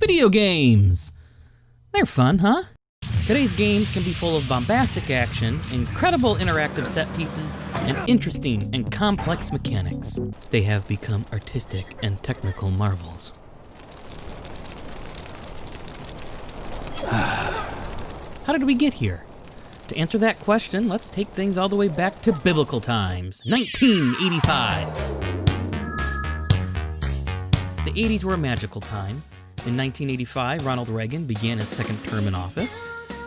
Video games! They're fun, huh? Today's games can be full of bombastic action, incredible interactive set pieces, and interesting and complex mechanics. They have become artistic and technical marvels. How did we get here? To answer that question, let's take things all the way back to biblical times, 1985. The 80s were a magical time. In 1985, Ronald Reagan began his second term in office.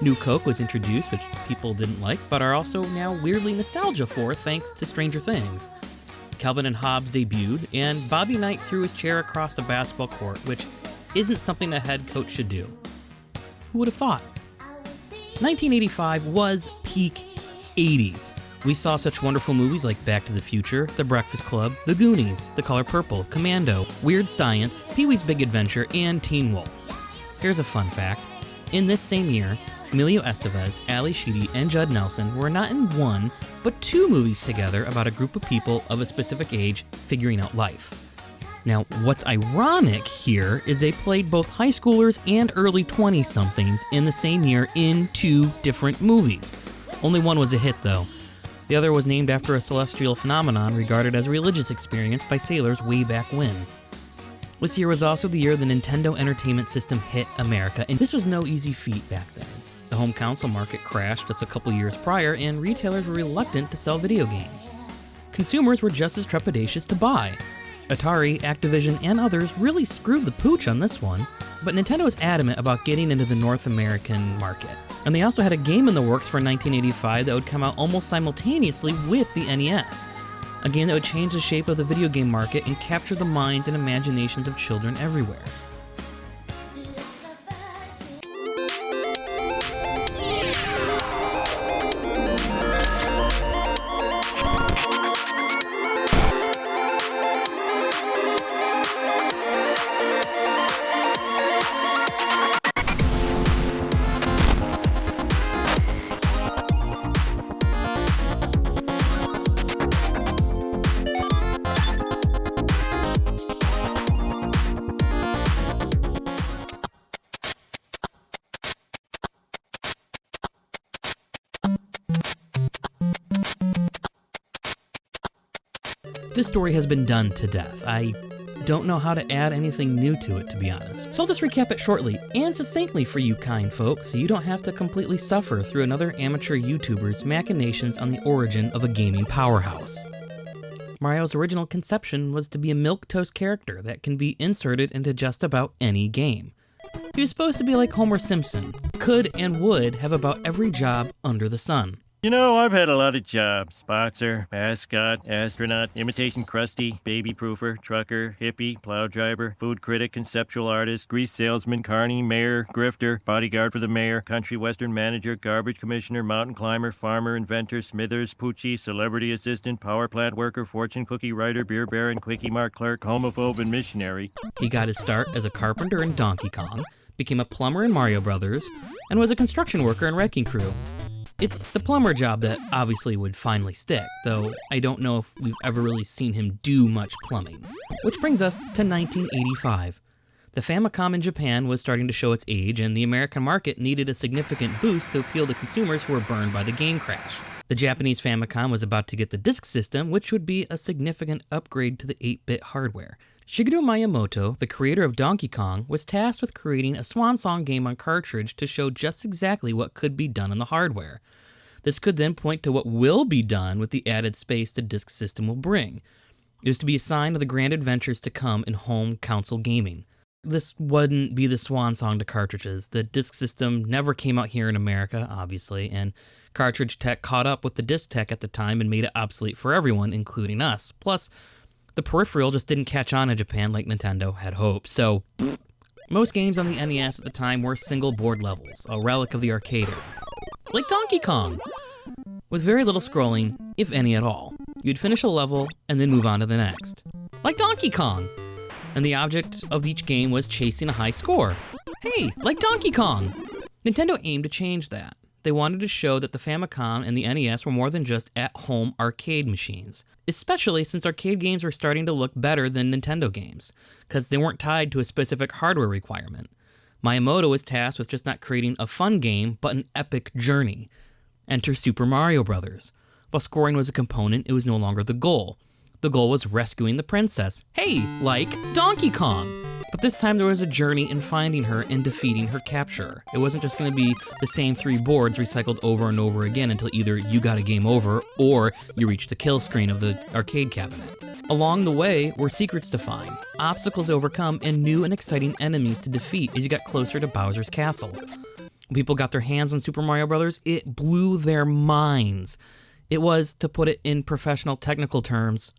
New Coke was introduced, which people didn't like, but are also now weirdly nostalgia for thanks to Stranger Things. Calvin and Hobbes debuted, and Bobby Knight threw his chair across the basketball court, which isn't something a head coach should do. Who would have thought? 1985 was peak 80s. We saw such wonderful movies like Back to the Future, The Breakfast Club, The Goonies, The Color Purple, Commando, Weird Science, Pee-wee's Big Adventure, and Teen Wolf. Here's a fun fact. In this same year, Emilio Estevez, Ali Sheedy, and Judd Nelson were not in one, but two movies together about a group of people of a specific age figuring out life. Now, what's ironic here is they played both high schoolers and early 20-somethings in the same year in two different movies. Only one was a hit, though. The other was named after a celestial phenomenon regarded as a religious experience by sailors way back when. This year was also the year the Nintendo Entertainment System hit America, and this was no easy feat back then. The home console market crashed just a couple years prior, and retailers were reluctant to sell video games. Consumers were just as trepidatious to buy. Atari, Activision, and others really screwed the pooch on this one, but Nintendo was adamant about getting into the North American market. And they also had a game in the works for 1985 that would come out almost simultaneously with the NES. A game that would change the shape of the video game market and capture the minds and imaginations of children everywhere. This story has been done to death. I don't know how to add anything new to it, to be honest. So I'll just recap it shortly and succinctly for you kind folks, so you don't have to completely suffer through another amateur YouTuber's machinations on the origin of a gaming powerhouse. Mario's original conception was to be a milquetoast character that can be inserted into just about any game. He was supposed to be like Homer Simpson, could and would have about every job under the sun. You know, I've had a lot of jobs. Boxer, mascot, astronaut, imitation crusty, baby proofer, trucker, hippie, plow driver, food critic, conceptual artist, grease salesman, carny, mayor, grifter, bodyguard for the mayor, country western manager, garbage commissioner, mountain climber, farmer, inventor, smithers, poochie, celebrity assistant, power plant worker, fortune cookie writer, beer baron, quickie mart clerk, homophobe, and missionary. He got his start as a carpenter in Donkey Kong, became a plumber in Mario Brothers, and was a construction worker in Wrecking Crew. It's the plumber job that obviously would finally stick, though I don't know if we've ever really seen him do much plumbing. Which brings us to 1985. The Famicom in Japan was starting to show its age, and the American market needed a significant boost to appeal to consumers who were burned by the game crash. The Japanese Famicom was about to get the disk system, which would be a significant upgrade to the 8-bit hardware. Shigeru Miyamoto, the creator of Donkey Kong, was tasked with creating a swan song game on cartridge to show just exactly what could be done in the hardware. This could then point to what will be done with the added space the disk system will bring. It was to be a sign of the grand adventures to come in home console gaming. This wouldn't be the swan song to cartridges. The disk system never came out here in America, obviously, and cartridge tech caught up with the disk tech at the time and made it obsolete for everyone, including us. Plus, the peripheral just didn't catch on in Japan like Nintendo had hoped, so most games on the NES at the time were single board levels, a relic of the arcade era. Like Donkey Kong, with very little scrolling, if any at all. You'd finish a level and then move on to the next. Like Donkey Kong! And the object of each game was chasing a high score. Hey, like Donkey Kong! Nintendo aimed to change that. They wanted to show that the Famicom and the NES were more than just at-home arcade machines, especially since arcade games were starting to look better than Nintendo games, because they weren't tied to a specific hardware requirement. Miyamoto was tasked with just not creating a fun game, but an epic journey. Enter Super Mario Bros. While scoring was a component, it was no longer the goal. The goal was rescuing the princess. Hey, like Donkey Kong! But this time there was a journey in finding her and defeating her capturer. It wasn't just going to be the same 3 boards recycled over and over again until either you got a game over or you reached the kill screen of the arcade cabinet. Along the way were secrets to find, obstacles to overcome, and new and exciting enemies to defeat as you got closer to Bowser's castle. When people got their hands on Super Mario Bros., it blew their minds. It was, to put it in professional technical terms,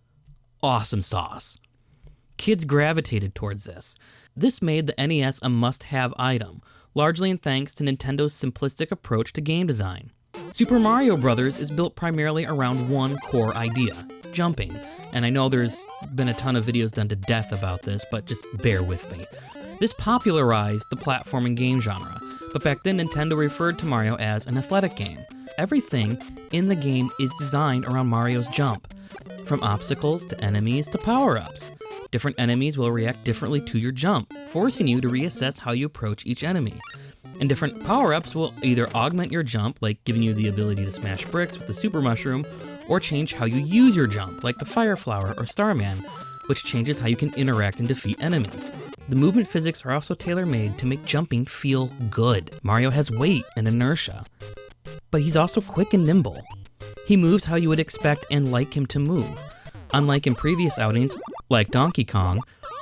awesome sauce. Kids gravitated towards this. This made the NES a must-have item, largely in thanks to Nintendo's simplistic approach to game design. Super Mario Bros. Is built primarily around one core idea, jumping. And I know there's been a ton of videos done to death about this, but just bear with me. This popularized the platforming game genre, but back then Nintendo referred to Mario as an athletic game. Everything in the game is designed around Mario's jump, from obstacles to enemies to power-ups. Different enemies will react differently to your jump, forcing you to reassess how you approach each enemy. And different power-ups will either augment your jump, like giving you the ability to smash bricks with the Super Mushroom, or change how you use your jump, like the Fire Flower or Starman, which changes how you can interact and defeat enemies. The movement physics are also tailor-made to make jumping feel good. Mario has weight and inertia, but he's also quick and nimble. He moves how you would expect and like him to move. Unlike in previous outings, like Donkey Kong,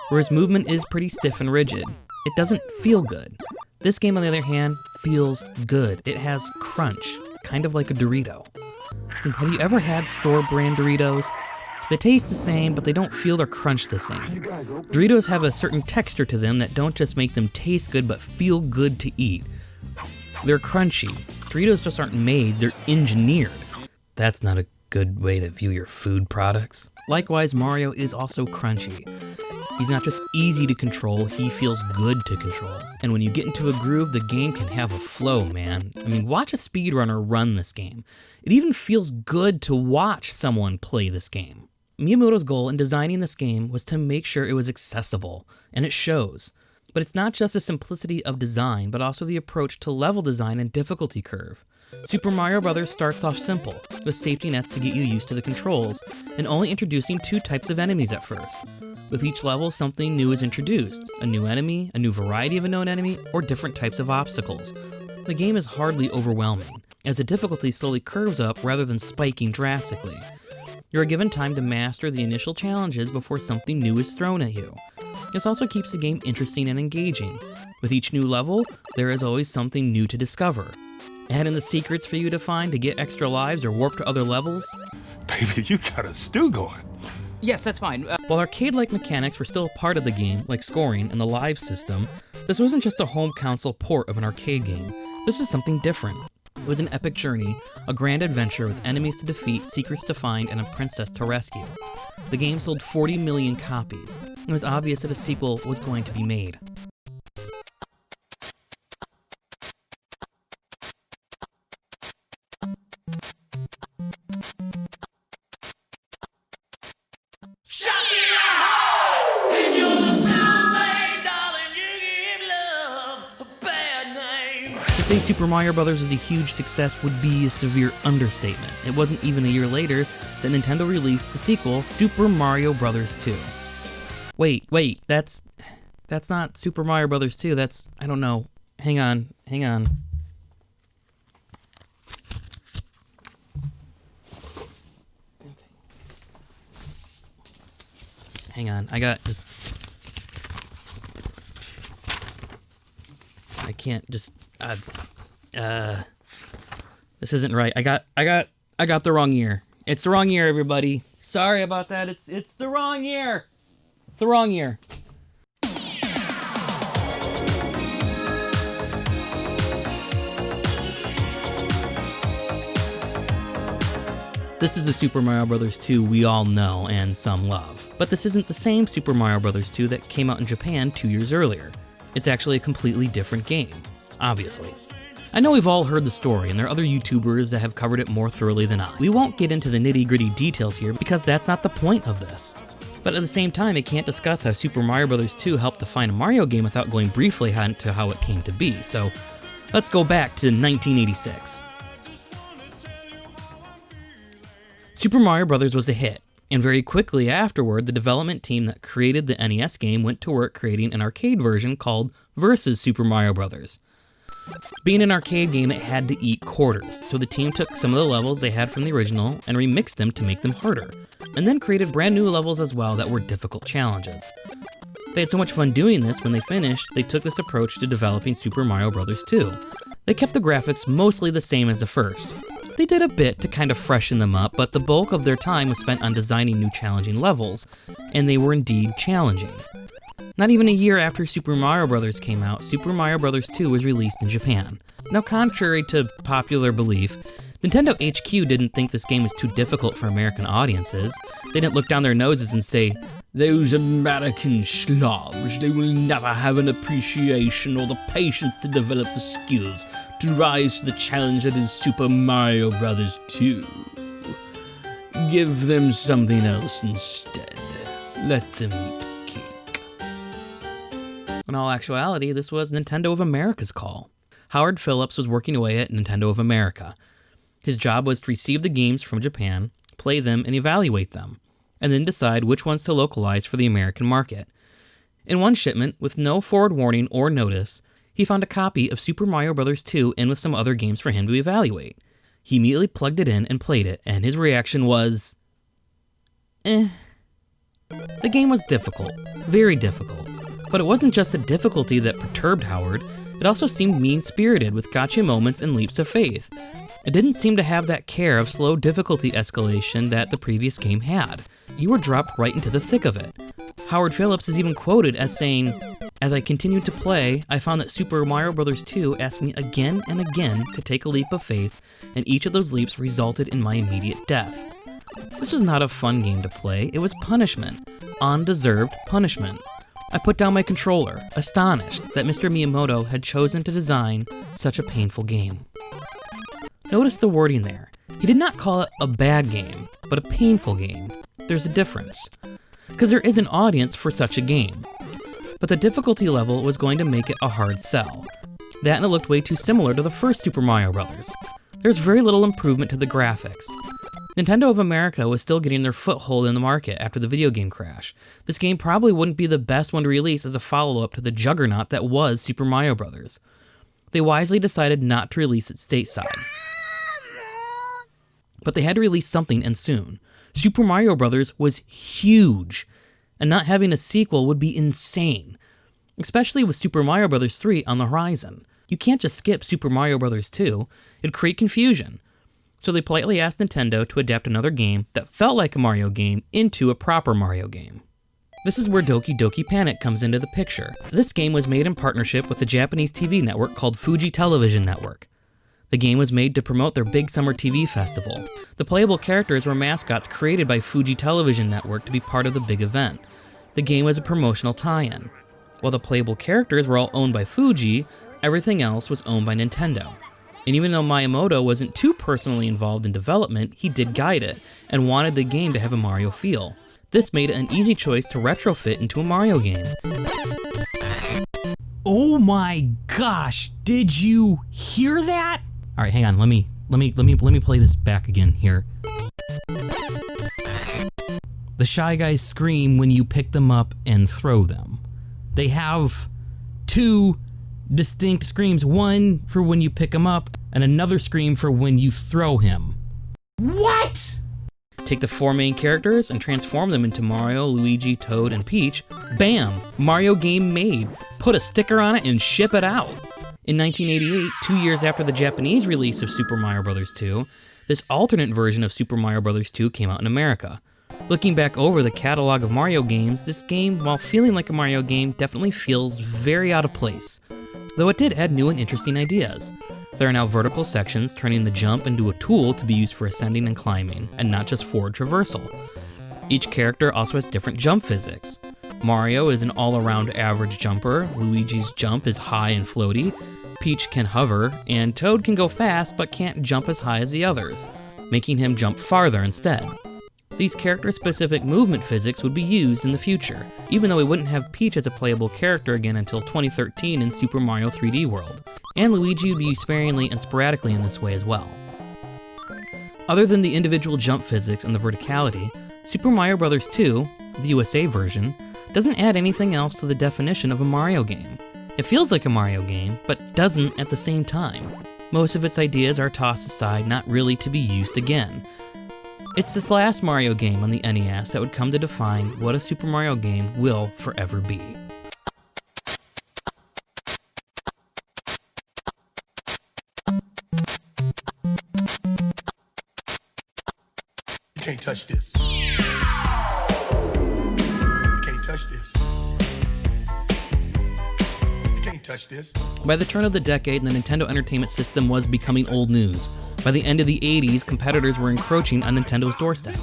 where his movement is pretty stiff and rigid. It doesn't feel good. This game, on the other hand, feels good. It has crunch, kind of like a Dorito. And have you ever had store-brand Doritos? They taste the same, but they don't feel or crunch the same. Doritos have a certain texture to them that don't just make them taste good, but feel good to eat. They're crunchy. Doritos just aren't made, they're engineered. That's not a good way to view your food products. Likewise, Mario is also crunchy. He's not just easy to control, he feels good to control. And when you get into a groove, the game can have a flow, man. I mean, watch a speedrunner run this game. It even feels good to watch someone play this game. Miyamoto's goal in designing this game was to make sure it was accessible, and it shows. But it's not just the simplicity of design, but also the approach to level design and difficulty curve. Super Mario Bros. Starts off simple, with safety nets to get you used to the controls, and only introducing 2 types of enemies at first. With each level, something new is introduced, a new enemy, a new variety of a known enemy, or different types of obstacles. The game is hardly overwhelming, as the difficulty slowly curves up rather than spiking drastically. You are given time to master the initial challenges before something new is thrown at you. This also keeps the game interesting and engaging. With each new level, there is always something new to discover. Add in the secrets for you to find to get extra lives or warp to other levels. Baby, you got a stew going. Yes, that's fine. While arcade-like mechanics were still a part of the game, like scoring and the live system, this wasn't just a home console port of an arcade game. This was something different. It was an epic journey, a grand adventure with enemies to defeat, secrets to find, and a princess to rescue. The game sold 40 million copies. It was obvious that a sequel was going to be made. To say Super Mario Bros. Was a huge success would be a severe understatement. It wasn't even a year later that Nintendo released the sequel, Super Mario Bros. 2. Wait, that's not Super Mario Bros. 2, that's, I don't know. Hang on. Okay. Hang on, I can't just, this isn't right. I got the wrong year. It's the wrong year, everybody. Sorry about that. It's the wrong year. It's the wrong year. This is the Super Mario Bros. 2 we all know and some love. But this isn't the same Super Mario Bros. 2 that came out in Japan 2 years earlier. It's actually a completely different game, obviously. I know we've all heard the story, and there are other YouTubers that have covered it more thoroughly than I. We won't get into the nitty-gritty details here because that's not the point of this. But at the same time, it can't discuss how Super Mario Bros. 2 helped define a Mario game without going briefly into how it came to be. So let's go back to 1986. Super Mario Bros. Was a hit, and very quickly afterward, the development team that created the NES game went to work creating an arcade version called Versus Super Mario Bros. Being an arcade game, it had to eat quarters, so the team took some of the levels they had from the original and remixed them to make them harder, and then created brand new levels as well that were difficult challenges. They had so much fun doing this, when they finished, they took this approach to developing Super Mario Bros. 2. They kept the graphics mostly the same as the first. They did a bit to kind of freshen them up, but the bulk of their time was spent on designing new challenging levels, and they were indeed challenging. Not even a year after Super Mario Bros. Came out, Super Mario Bros. 2 was released in Japan. Now, contrary to popular belief, Nintendo HQ didn't think this game was too difficult for American audiences. They didn't look down their noses and say, "Those American slobs, they will never have an appreciation or the patience to develop the skills to rise to the challenge that is Super Mario Bros. 2. Give them something else instead. Let them eat cake." In all actuality, this was Nintendo of America's call. Howard Phillips was working away at Nintendo of America. His job was to receive the games from Japan, play them, and evaluate them, and then decide which ones to localize for the American market. In one shipment, with no forward warning or notice, he found a copy of Super Mario Bros. 2 in with some other games for him to evaluate. He immediately plugged it in and played it, and his reaction was, eh. The game was difficult, very difficult, but it wasn't just the difficulty that perturbed Howard, it also seemed mean-spirited with gotcha moments and leaps of faith. It didn't seem to have that care of slow difficulty escalation that the previous game had. You were dropped right into the thick of it. Howard Phillips is even quoted as saying, "As I continued to play, I found that Super Mario Bros. 2 asked me again and again to take a leap of faith, and each of those leaps resulted in my immediate death." This was not a fun game to play, it was punishment. Undeserved punishment. I put down my controller, astonished that Mr. Miyamoto had chosen to design such a painful game. Notice the wording there. He did not call it a bad game, but a painful game. There's a difference. Because there is an audience for such a game. But the difficulty level was going to make it a hard sell. That and it looked way too similar to the first Super Mario Bros. There's very little improvement to the graphics. Nintendo of America was still getting their foothold in the market after the video game crash. This game probably wouldn't be the best one to release as a follow-up to the juggernaut that was Super Mario Bros. They wisely decided not to release it stateside. But they had to release something, and soon. Super Mario Bros. Was huge, and not having a sequel would be insane, especially with Super Mario Bros. 3 on the horizon. You can't just skip Super Mario Bros. 2, it'd create confusion. So they politely asked Nintendo to adapt another game that felt like a Mario game into a proper Mario game. This is where Doki Doki Panic comes into the picture. This game was made in partnership with a Japanese TV network called Fuji Television Network. The game was made to promote their big summer TV festival. The playable characters were mascots created by Fuji Television Network to be part of the big event. The game was a promotional tie-in. While the playable characters were all owned by Fuji, everything else was owned by Nintendo. And even though Miyamoto wasn't too personally involved in development, he did guide it, and wanted the game to have a Mario feel. This made it an easy choice to retrofit into a Mario game. Oh my gosh, did you hear that? All right, hang on, let me play this back again here. The Shy Guys scream when you pick them up and throw them. They have two distinct screams, one for when you pick him up, and another scream for when you throw him. What? Take the four main characters and transform them into Mario, Luigi, Toad, and Peach. Bam! Mario game made. Put a sticker on it and ship it out. In 1988, 2 years after the Japanese release of Super Mario Bros. 2, this alternate version of Super Mario Bros. 2 came out in America. Looking back over the catalog of Mario games, this game, while feeling like a Mario game, definitely feels very out of place. Though it did add new and interesting ideas. There are now vertical sections, turning the jump into a tool to be used for ascending and climbing, and not just forward traversal. Each character also has different jump physics. Mario is an all-around average jumper, Luigi's jump is high and floaty, Peach can hover, and Toad can go fast but can't jump as high as the others, making him jump farther instead. These character-specific movement physics would be used in the future, even though we wouldn't have Peach as a playable character again until 2013 in Super Mario 3D World, and Luigi would be used sparingly and sporadically in this way as well. Other than the individual jump physics and the verticality, Super Mario Bros. 2, the USA version, doesn't add anything else to the definition of a Mario game. It feels like a Mario game, but doesn't at the same time. Most of its ideas are tossed aside, not really to be used again. It's this last Mario game on the NES that would come to define what a Super Mario game will forever be. You can't touch this. You can't touch this. You can't touch this. By the turn of the decade, the Nintendo Entertainment System was becoming old news. By the end of the 80s, competitors were encroaching on Nintendo's doorstep.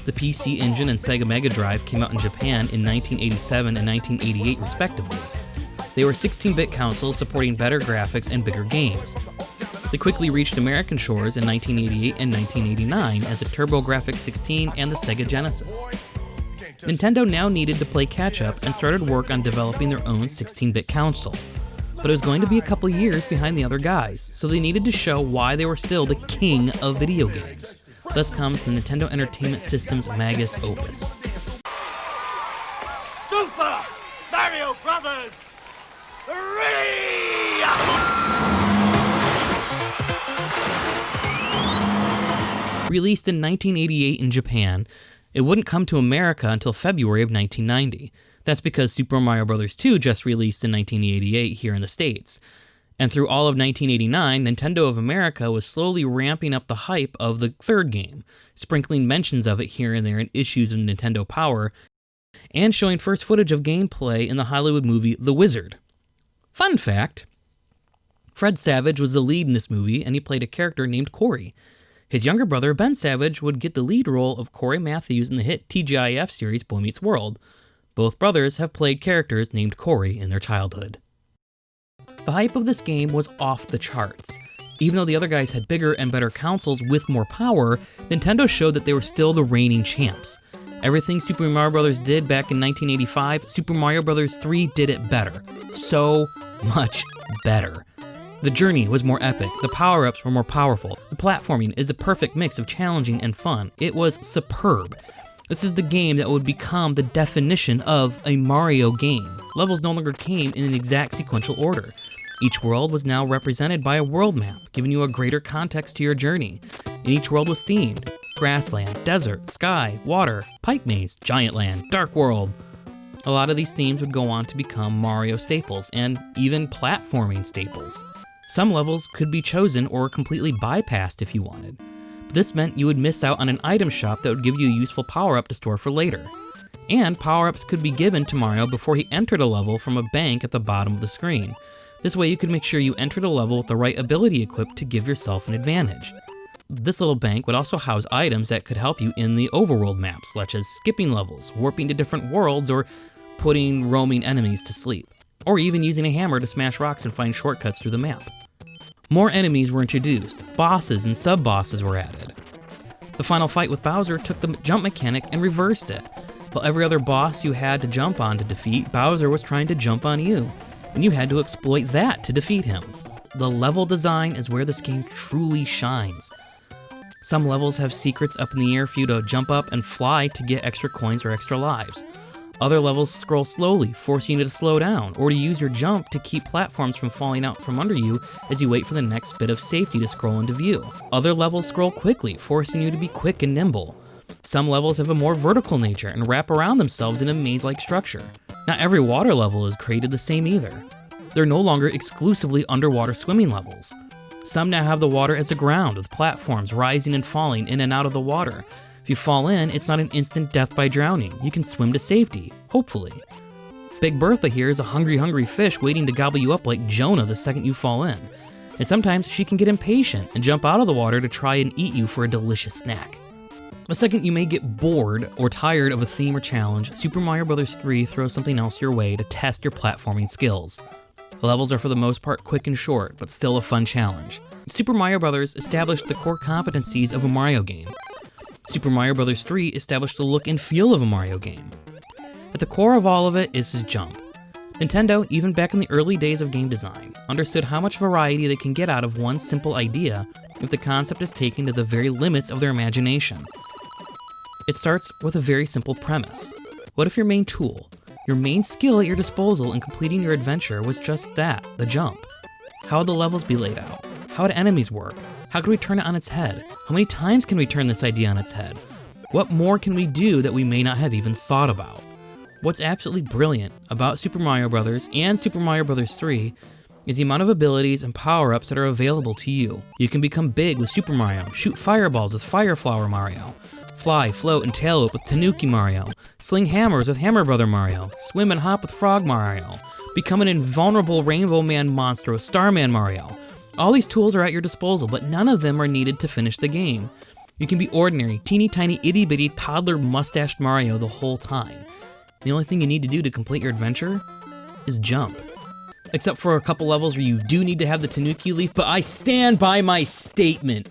The PC Engine and Sega Mega Drive came out in Japan in 1987 and 1988 respectively. They were 16-bit consoles supporting better graphics and bigger games. They quickly reached American shores in 1988 and 1989 as the TurboGrafx-16 and the Sega Genesis. Nintendo now needed to play catch-up and started work on developing their own 16-bit console. But it was going to be a couple years behind the other guys, so they needed to show why they were still the king of video games. Thus comes the Nintendo Entertainment System's magnus opus. Super Mario Brothers 3! Released in 1988 in Japan, it wouldn't come to America until February of 1990. That's because Super Mario Bros. 2 just released in 1988 here in the States. And through all of 1989, Nintendo of America was slowly ramping up the hype of the third game, sprinkling mentions of it here and there in issues of Nintendo Power, and showing first footage of gameplay in the Hollywood movie The Wizard. Fun fact, Fred Savage was the lead in this movie, and he played a character named Corey. His younger brother, Ben Savage, would get the lead role of Corey Matthews in the hit TGIF series Boy Meets World. Both brothers have played characters named Corey in their childhood. The hype of this game was off the charts. Even though the other guys had bigger and better consoles with more power, Nintendo showed that they were still the reigning champs. Everything Super Mario Bros. Did back in 1985, Super Mario Bros. 3 did it better. So much better. The journey was more epic, the power-ups were more powerful, the platforming is a perfect mix of challenging and fun. It was superb. This is the game that would become the definition of a Mario game. Levels no longer came in an exact sequential order. Each world was now represented by a world map, giving you a greater context to your journey. And each world was themed: grassland, desert, sky, water, pipe maze, giant land, dark world. A lot of these themes would go on to become Mario staples, and even platforming staples. Some levels could be chosen or completely bypassed if you wanted. But this meant you would miss out on an item shop that would give you a useful power-up to store for later. And power-ups could be given to Mario before he entered a level from a bank at the bottom of the screen. This way you could make sure you entered a level with the right ability equipped to give yourself an advantage. This little bank would also house items that could help you in the overworld maps, such as skipping levels, warping to different worlds, or putting roaming enemies to sleep. Or even using a hammer to smash rocks and find shortcuts through the map. More enemies were introduced, bosses and sub-bosses were added. The final fight with Bowser took the jump mechanic and reversed it. While every other boss you had to jump on to defeat, Bowser was trying to jump on you, and you had to exploit that to defeat him. The level design is where this game truly shines. Some levels have secrets up in the air for you to jump up and fly to get extra coins or extra lives. Other levels scroll slowly, forcing you to slow down, or to use your jump to keep platforms from falling out from under you as you wait for the next bit of safety to scroll into view. Other levels scroll quickly, forcing you to be quick and nimble. Some levels have a more vertical nature and wrap around themselves in a maze-like structure. Not every water level is created the same either. They're no longer exclusively underwater swimming levels. Some now have the water as a ground, with platforms rising and falling in and out of the water. If you fall in, it's not an instant death by drowning. You can swim to safety, hopefully. Big Bertha here is a hungry fish waiting to gobble you up like Jonah the second you fall in. And sometimes she can get impatient and jump out of the water to try and eat you for a delicious snack. The second you may get bored or tired of a theme or challenge, Super Mario Bros. 3 throws something else your way to test your platforming skills. The levels are for the most part quick and short, but still a fun challenge. Super Mario Bros. Established the core competencies of a Mario game. Super Mario Bros. 3 established the look and feel of a Mario game. At the core of all of it is his jump. Nintendo, even back in the early days of game design, understood how much variety they can get out of one simple idea if the concept is taken to the very limits of their imagination. It starts with a very simple premise. What if your main tool, your main skill at your disposal in completing your adventure was just that, the jump? How would the levels be laid out? How would enemies work? How could we turn it on its head? How many times can we turn this idea on its head? What more can we do that we may not have even thought about? What's absolutely brilliant about Super Mario Bros. And Super Mario Bros. 3 is the amount of abilities and power-ups that are available to you. You can become big with Super Mario, shoot fireballs with Fire Flower Mario, fly, float, and tail whip with Tanuki Mario, sling hammers with Hammer Brother Mario, swim and hop with Frog Mario, become an invulnerable Rainbow Man monster with Starman Mario. All these tools are at your disposal, but none of them are needed to finish the game. You can be ordinary, teeny tiny, itty bitty, toddler mustached Mario the whole time. The only thing you need to do to complete your adventure is jump. Except for a couple levels where you do need to have the Tanuki leaf, but I stand by my statement.